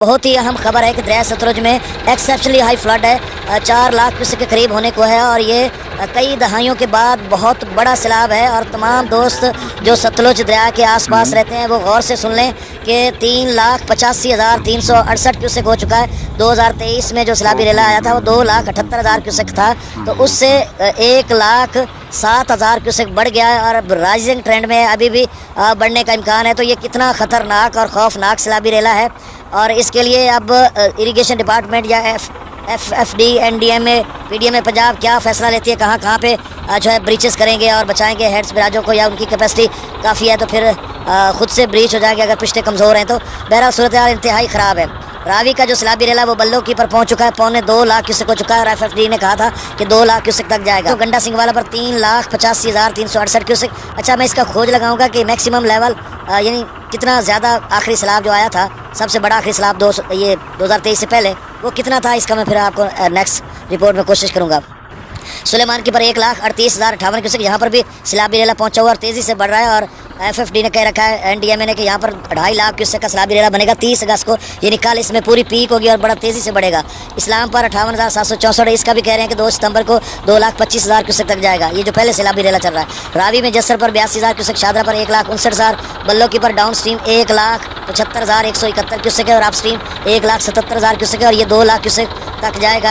बहुत ही अहम खबर है कि दरिया सतलुज में एक्सेप्शनली हाई फ्लड है। 4 लाख क्यूसेक के करीब होने को है और ये कई दहाइयों के बाद बहुत बड़ा सैलाब है। और तमाम दोस्त जो सतलुज दरिया के आसपास रहते हैं वो गौर से सुन लें कि 3,85,368 क्यूसेक हो चुका है। 2023 में जो सैलाबी रेला आया था वो 2,78,000 क्यूसेक था, तो उससे 1,07,000 क्यूसेक बढ़ गया है और अब राइजिंग ट्रेंड में अभी भी बढ़ने का इम्कान है। तो ये कितना ख़तरनाक और खौफनाक सैलाबी रेला है। और इसके लिए अब इरिगेशन डिपार्टमेंट या FFD NDMA PDMA पंजाब क्या फ़ैसला लेती है, कहाँ कहाँ पे जो है ब्रीचेस करेंगे और बचाएंगे हेड्स बराजों को, या उनकी कैपेसिटी काफ़ी है तो फिर ख़ुद से ब्रीच हो जाएगी अगर पिछले कमज़ोर हैं तो। बहरहाल सूरत हाल इंतहाई ख़राब है। रावी का जो सैलाबी रेला वो बल्लो की पर पहुंच चुका है, 2.25 लाख क्यूसेक हो चुका है और FFD ने कहा था कि 2 लाख क्यूसेक तक जाएगा। तो गंडा सिंह वाला पर 3,85,368 क्यूसेक। अच्छा, मैं इसका खोज लगाऊंगा कि मैक्सिमम लेवल यानी कितना ज़्यादा आखिरी सैलाब जो आया था, सबसे बड़ा आखिरी सैलाब 2023 से पहले, वो कितना था। इसका मैं फिर आपको नेक्स्ट रिपोर्ट में कोशिश करूँगा। सुलेमान की पर 1,38,058 क्यूसेक, यहाँ पर भी सैलाबी रेला पहुंचा हुआ और तेज़ी से बढ़ रहा है। और FFD ने कह रखा है, NDMA ने, कि यहाँ पर 2.5 लाख क्यूसेक का सैलाबी रेला बनेगा 30 अगस्त को, ये कल इसमें पूरी पीक होगी और बड़ा तेज़ी से बढ़ेगा। इस्लाम पर 58,764 है, इसका भी कह रहे हैं कि 2 सितंबर को 2,25,000 क्यूसेक तक जाएगा, ये जो पहले सैलाबी रेला चल रहा है। रावी में जसर पर 82,000 क्यूसेक, शादरा पर 1,59,000, बल्लो की पर डाउन स्ट्रीम 1,75,171 क्यूसेक है और अप स्ट्रीम 1,77,000 क्यूसेक है और ये 2 लाख क्यूसेक तक जाएगा।